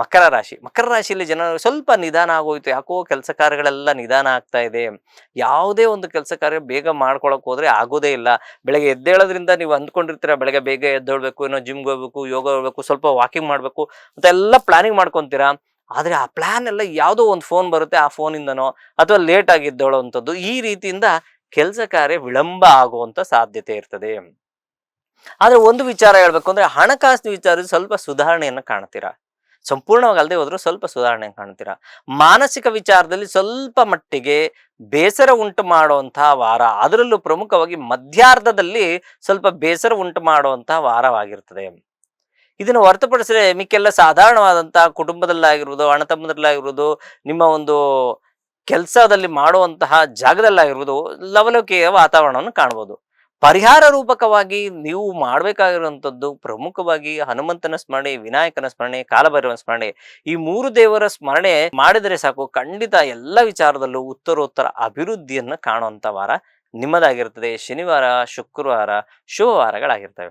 ಮಕರ ರಾಶಿಯಲ್ಲಿ ಜನರು ಸ್ವಲ್ಪ ನಿಧಾನ ಆಗೋಯ್ತು, ಯಾಕೋ ಕೆಲಸ ಕಾರ್ಯಗಳೆಲ್ಲ ನಿಧಾನ ಆಗ್ತಾ ಇದೆ. ಯಾವುದೇ ಒಂದು ಕೆಲಸ ಕಾರ್ಯ ಬೇಗ ಮಾಡ್ಕೊಳಕ್ ಹೋದ್ರೆ ಆಗೋದೇ ಇಲ್ಲ. ಬೆಳಗ್ಗೆ ಎದ್ದೇಳೋದ್ರಿಂದ ನೀವು ಅಂದ್ಕೊಂಡಿರ್ತೀರ ಬೆಳಗ್ಗೆ ಬೇಗ ಎದ್ದೇಳ್ಬೇಕು, ಏನೋ ಜಿಮ್ಗೆ ಹೋಗ್ಬೇಕು, ಯೋಗ ಹೋಗ್ಬೇಕು, ಸ್ವಲ್ಪ ವಾಕಿಂಗ್ ಮಾಡ್ಬೇಕು ಅಂತ ಎಲ್ಲ ಪ್ಲಾನಿಂಗ್ ಮಾಡ್ಕೊಂತೀರಾ. ಆದ್ರೆ ಆ ಪ್ಲಾನ್ ಎಲ್ಲ ಯಾವುದೋ ಒಂದು ಫೋನ್ ಬರುತ್ತೆ, ಆ ಫೋನಿಂದನೋ ಅಥವಾ ಲೇಟ್ ಆಗಿ ಎದ್ದೇಳುವಂಥದ್ದು, ಈ ರೀತಿಯಿಂದ ಕೆಲಸ ಕಾರ್ಯ ವಿಳಂಬ ಆಗುವಂತ ಸಾಧ್ಯತೆ ಇರ್ತದೆ. ಆದ್ರೆ ಒಂದು ವಿಚಾರ ಹೇಳ್ಬೇಕು ಅಂದ್ರೆ ಹಣಕಾಸಿನ ವಿಚಾರದಲ್ಲಿ ಸ್ವಲ್ಪ ಸುಧಾರಣೆಯನ್ನ ಕಾಣ್ತೀರಾ. ಸಂಪೂರ್ಣವಾಗಿ ಅಲ್ಲದೆ ಹೋದ್ರು ಸ್ವಲ್ಪ ಸುಧಾರಣೆ ಕಾಣ್ತೀರಾ. ಮಾನಸಿಕ ವಿಚಾರದಲ್ಲಿ ಸ್ವಲ್ಪ ಮಟ್ಟಿಗೆ ಬೇಸರ ಉಂಟು ಮಾಡುವಂತಹ ವಾರ, ಅದರಲ್ಲೂ ಪ್ರಮುಖವಾಗಿ ಮಧ್ಯಾರ್ಧದಲ್ಲಿ ಸ್ವಲ್ಪ ಬೇಸರ ಉಂಟು ಮಾಡುವಂತಹ ವಾರವಾಗಿರ್ತದೆ. ಇದನ್ನು ಹೊರತುಪಡಿಸಿದ್ರೆ ಮಿಕ್ಕೆಲ್ಲ ಸಾಧಾರಣವಾದಂತಹ ಕುಟುಂಬದಲ್ಲಾಗಿರ್ಬೋದು, ಅಣ್ಣ ತಮ್ಮದಲ್ಲಾಗಿರ್ಬೋದು, ನಿಮ್ಮ ಒಂದು ಕೆಲಸದಲ್ಲಿ ಮಾಡುವಂತಹ ಜಾಗದಲ್ಲಾಗಿರ್ಬೋದು ಲವಲವಿಕೆಯ ವಾತಾವರಣವನ್ನು ಕಾಣ್ಬೋದು. ಪರಿಹಾರ ರೂಪಕವಾಗಿ ನೀವು ಮಾಡಬೇಕಾಗಿರುವಂಥದ್ದು ಪ್ರಮುಖವಾಗಿ ಹನುಮಂತನ ಸ್ಮರಣೆ, ವಿನಾಯಕನ ಸ್ಮರಣೆ, ಕಾಲಭೈರವನ ಸ್ಮರಣೆ, ಈ ಮೂರು ದೇವರ ಸ್ಮರಣೆ ಮಾಡಿದರೆ ಸಾಕು, ಖಂಡಿತ ಎಲ್ಲ ವಿಚಾರದಲ್ಲೂ ಉತ್ತರೋತ್ತರ ಅಭಿವೃದ್ಧಿಯನ್ನು ಕಾಣುವಂಥ ವಾರ ನಿಮ್ಮದಾಗಿರ್ತದೆ. ಶನಿವಾರ, ಶುಕ್ರವಾರ ಶುಭವಾರಗಳಾಗಿರ್ತವೆ.